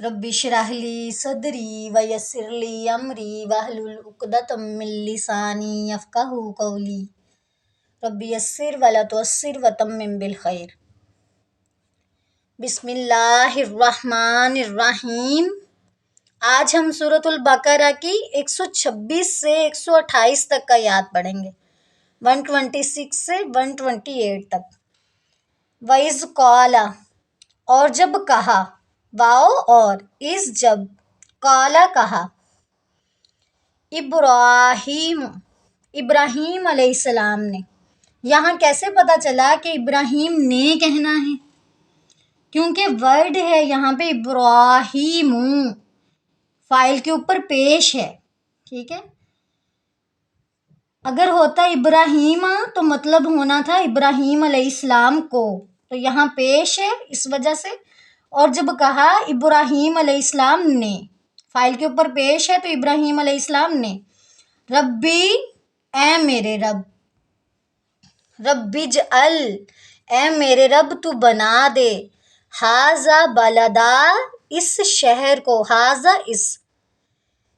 Rabbi इश्रह ली सदरी वयस्सिर ली अमरी वहलुल उक़दतम मिन लिसानी यफ़क़हू क़ौली rabbi यस्सिर वला तुअस्सिर वतम्मिम बिल खैर। बिस्मिल्लाहिर्रहमानिर्रहीम। आज हम सूरतुल बकरा की 126 से 128 तक का याद पढ़ेंगे, 126 से 128 तक। वइज़ क़ाला, और जब कहा, वाओ और इस जब, क़ाला कहा, इब्राहीम अलैहिस्सलाम ने। यहाँ कैसे पता चला कि इब्राहीम ने कहना है? क्योंकि वर्ड है यहाँ पे इब्राहीमु, फाइल के ऊपर पेश है, ठीक है। अगर होता इब्राहीमा तो मतलब होना था इब्राहीम अलैहिस्सलाम को, तो यहाँ पेश है इस वजह से। और जब कहा इब्राहीम अलैहिस्सलाम ने, फाइल के ऊपर पेश है तो इब्राहीम अलैहिस्सलाम ने। रब्बी, ए मेरे रब, रब्बिजअल, ए मेरे रब तू बना दे, हाजा बलदा, इस शहर को, हाजा इस,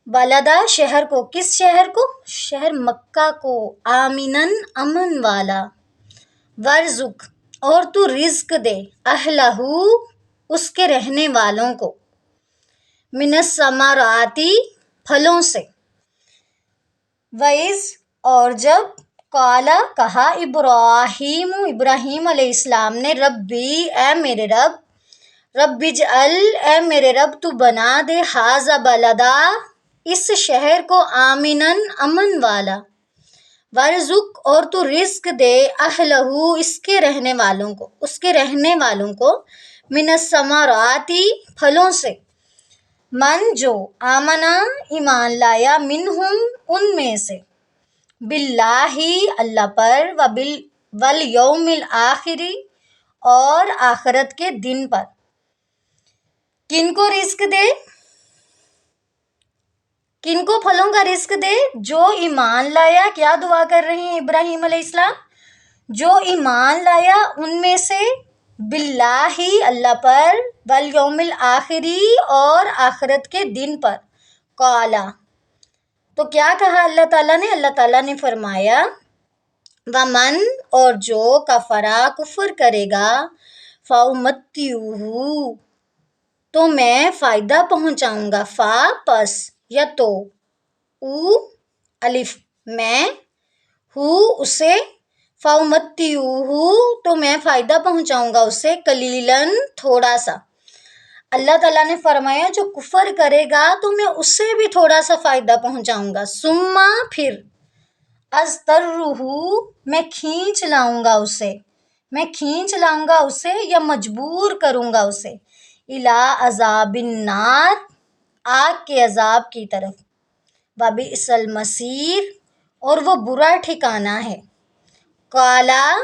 बलदा शहर को, किस शहर को? शहर मक्का को, आमिनन अमन वाला, वर्जुक, और तू रिज्क दे, अहलहू, उसके रहने वालों को, मिनस समाराती, फलों से। वइज़, और जब, काला कहा, इब्राहीम अलैहिस्सलाम ने, रब्बी, ए मेरे रब, रब्बिजअल, ए मेरे रब तू बना दे, हाजा बलदा, इस शहर को, आमिनन अमन वाला, वर्जुक, और तू रिज्क दे, अहलहू, इसके रहने वालों को, उसके रहने वालों को, मिनस समाराती, फलों से। मन, जो, आमना, ईमान लाया, मिनहुम, उनमें से, बिल्लाही, अल्लाह पर, वल यौमिल आखिरी, और आखिरत के दिन पर। किनको रिस्क दे? किनको फलों का रिस्क दे? जो ईमान लाया। क्या दुआ कर रहे हैं इब्राहीम अलैहिस्सलाम? जो ईमान लाया उनमें से, बिल्लाही, अल्लाह पर, वल यौमिल आखिरी, और आखिरत के दिन पर। काला, तो क्या कहा अल्लाह ताला ने? अल्लाह ताला ने फरमाया, वमन, और जो, कफरा, कुफर करेगा, फउमत्तिउहु, तो मैं फ़ायदा पहुँचाऊँगा, फ़ा पस या तो, ऊ अलिफ, मैं, हु उसे, फउमत्तिउहु, तो मैं फ़ायदा पहुँचाऊँगा उसे, कलीलन, थोड़ा सा। अल्लाह ताला ने फरमाया जो कुफर करेगा तो मैं उससे भी थोड़ा सा फ़ायदा पहुँचाऊँगा। सुम्मा, फिर, अज़तर्रुहु, मैं खींच लाऊँगा उसे, मैं खींच लाऊँगा उसे या मजबूर करूँगा उसे, इला अज़ाबिन नार, आग के अज़ाब की तरफ, वबिअसल मसीर, और वो बुरा ठिकाना है। काला,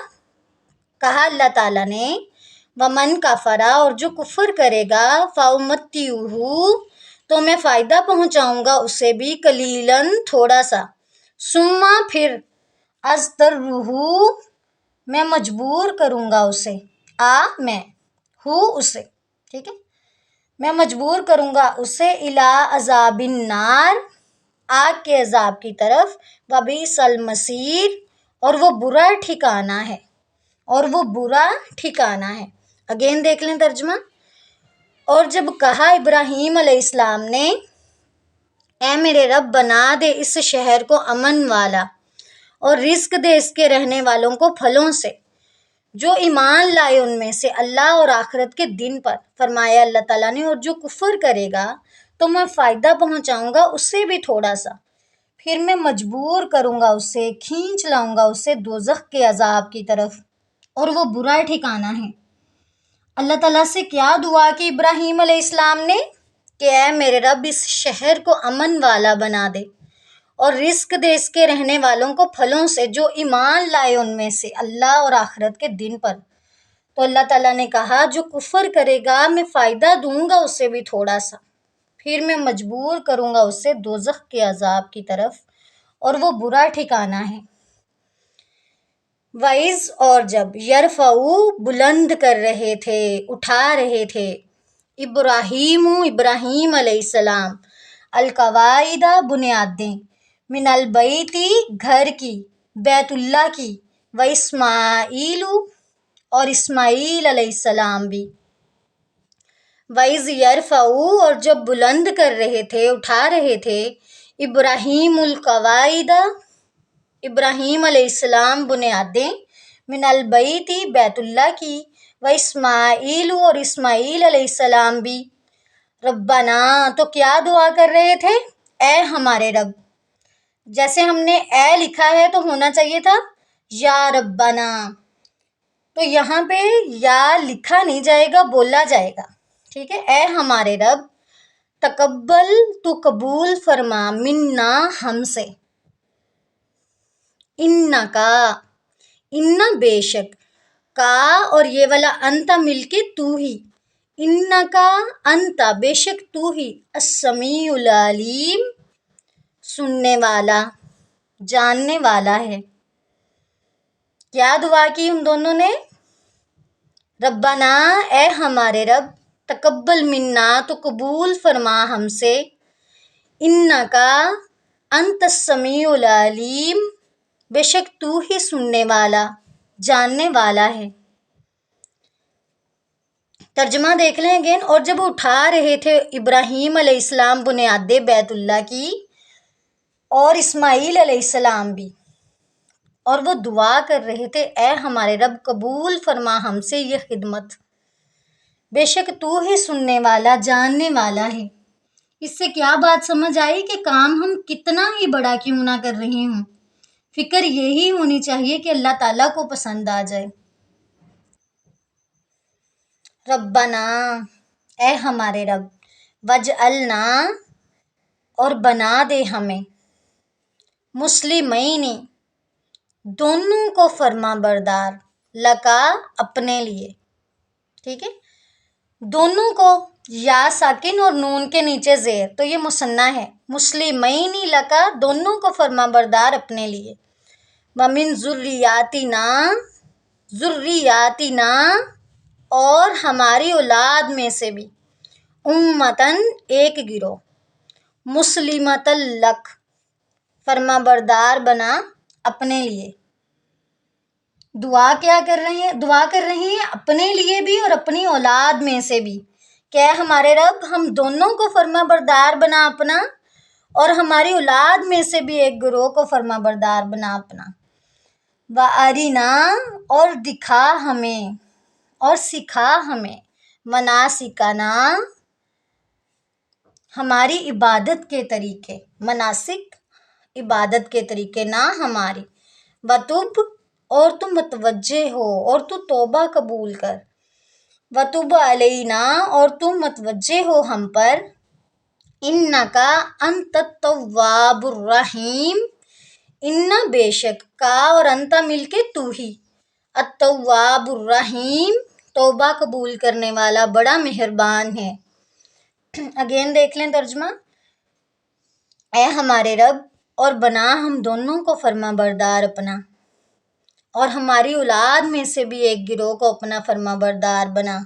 कहा अल्लाह ताला ने, वमन कफरा, और जो कुफर करेगा, फउमत्तिउहु, तो मैं फ़ायदा पहुँचाऊँगा उसे भी, कलीलन, थोड़ा सा। सुम्मा, फिर, अज़तर्रुहु, मैं मजबूर करूँगा उसे, मैं, हु उसे, ठीक है, मैं मजबूर करूँगा उसे, इला अज़ाबिन नार, आग के अज़ाब की तरफ, वबिअसल मसीर, और वो बुरा ठिकाना है, और वो बुरा ठिकाना है। अगेन देख लें तर्जुमा। और जब कहा इब्राहीम अलैहिस्सलाम ने, ए मेरे रब बना दे इस शहर को अमन वाला, और रिस्क दे इसके रहने वालों को फलों से, जो ईमान लाए उनमें से अल्लाह और आखिरत के दिन पर। फरमाया अल्लाह ताला ने, और जो कुफर करेगा तो मैं फ़ायदा पहुँचाऊँगा उससे भी थोड़ा सा, फिर मैं मजबूर करूँगा उसे, खींच लाऊँगा उसे दोज़ख के अज़ाब की तरफ, और वो बुरा ठिकाना है। अल्लाह ताला से क्या दुआ की इब्राहीम अलैहिस्सलाम ने कि ऐ मेरे रब इस शहर को अमन वाला बना दे, और रिस्क दे इसके रहने वालों को फलों से, जो ईमान लाए उनमें से अल्लाह और आखिरत के दिन पर। तो अल्लाह ताला ने कहा जो कुफर करेगा मैं फ़ायदा दूंगा उसे भी थोड़ा सा, फिर मैं मजबूर करूँगा उसे दोज़ख के अज़ाब की तरफ, और वो बुरा ठिकाना है। वइज़, और जब, यरफ़ऊ, बुलंद कर रहे थे, उठा रहे थे, ابراہیم علیہ السلام، القواعد بنیادیں، من البیتی گھر کی، بیت اللہ کی، و اسماعیل اور اسماعیل علیہ السلام بھی، وَإِذْ يَرْفَعُ اور جب بلند کر رہے تھے، اٹھا رہے تھے، ابراہیم القواعد ابراہیم علیہ السلام بنیادیں، من البیتی بیت اللہ کی، و اسماعیل اور اسماعیل علیہ السلام بھی، ربنا تو کیا دعا کر رہے تھے؟ اے ہمارے رب۔ جیسے ہم نے اے لکھا ہے تو ہونا چاہیے تھا یا ربنا، تو یہاں پہ یا لکھا نہیں جائے گا، بولا جائے گا، ٹھیک ہے؟ اے ہمارے رب، تقبل تو قبول فرما، منا ہم سے، انکا انا بے شک، کا اور یہ والا انتا مل کے تو ہی، انکا انتا بے شک تو ہی، السمیع العلیم سننے والا جاننے والا ہے۔ کیا دعا کی ہم دونوں نے؟ ربنا اے ہمارے رب، تقبل منا تو قبول فرما ہم سے، انکا انت السمیع العلیم بے شک تو ہی سننے والا جاننے والا ہے۔ ترجمہ دیکھ لیں اگین، اور جب اٹھا رہے تھے ابراہیم علیہ السلام بنیادیں بیت اللہ کی اور اسماعیل علیہ السلام بھی، اور وہ دعا کر رہے تھے اے ہمارے رب قبول فرما ہم سے یہ خدمت، بے شک تو ہی سننے والا جاننے والا ہے۔ اس سے کیا بات سمجھ آئی کہ کام ہم کتنا ہی بڑا کیوں نہ کر رہے ہوں، فکر یہی ہونی چاہیے کہ اللہ تعالیٰ کو پسند آ جائے۔ ربنا اے ہمارے رب، وجعلنا اور بنا دے ہمیں، مسلمین دونوں کو فرما بردار، لکا اپنے لیے، ٹھیک ہے؟ دونوں کو یا ساکن اور نون کے نیچے زیر، تو یہ مثنیٰ ہے، مسلمین لکا دونوں کو فرما بردار اپنے لیے، ومن ذریاتنا ذریاتنا اور ہماری اولاد میں سے بھی، امتن ایک گروہ، مسلمۃ لک فرما بردار بنا اپنے لیے۔ دعا کیا کر رہے ہیں؟ دعا کر رہے ہیں اپنے لیے بھی اور اپنی اولاد میں سے بھی، کہ اے ہمارے رب ہم دونوں کو فرما بردار بنا اپنا، اور ہماری اولاد میں سے بھی ایک گروہ کو فرما بردار بنا اپنا، وَأَرِنَا اور دکھا ہمیں اور سکھا ہمیں، مناسکنا ہماری عبادت کے طریقے، مناسک عبادت کے طریقے نہ ہماری، وَتُب اور تو متوجہ ہو اور تو توبہ قبول کر، وَتُب علینا اور تو متوجہ ہو ہم پر، انکا انت التواب الرحیم انا بے شک، کا اور انتا مل کے تو ہی، التواب الرحیم توبہ قبول کرنے والا بڑا مہربان ہے۔ اگین دیکھ لیں ترجمہ، اے ہمارے رب اور بنا ہم دونوں کو فرما بردار اپنا، اور ہماری اولاد میں سے بھی ایک گروہ کو اپنا فرما بردار بنا،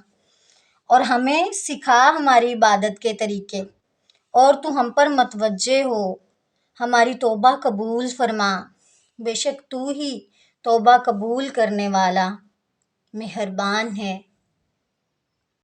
اور ہمیں سکھا ہماری عبادت کے طریقے، اور تو ہم پر متوجہ ہو، ہماری توبہ قبول فرما، بے شک تو ہی توبہ قبول کرنے والا مہربان ہے۔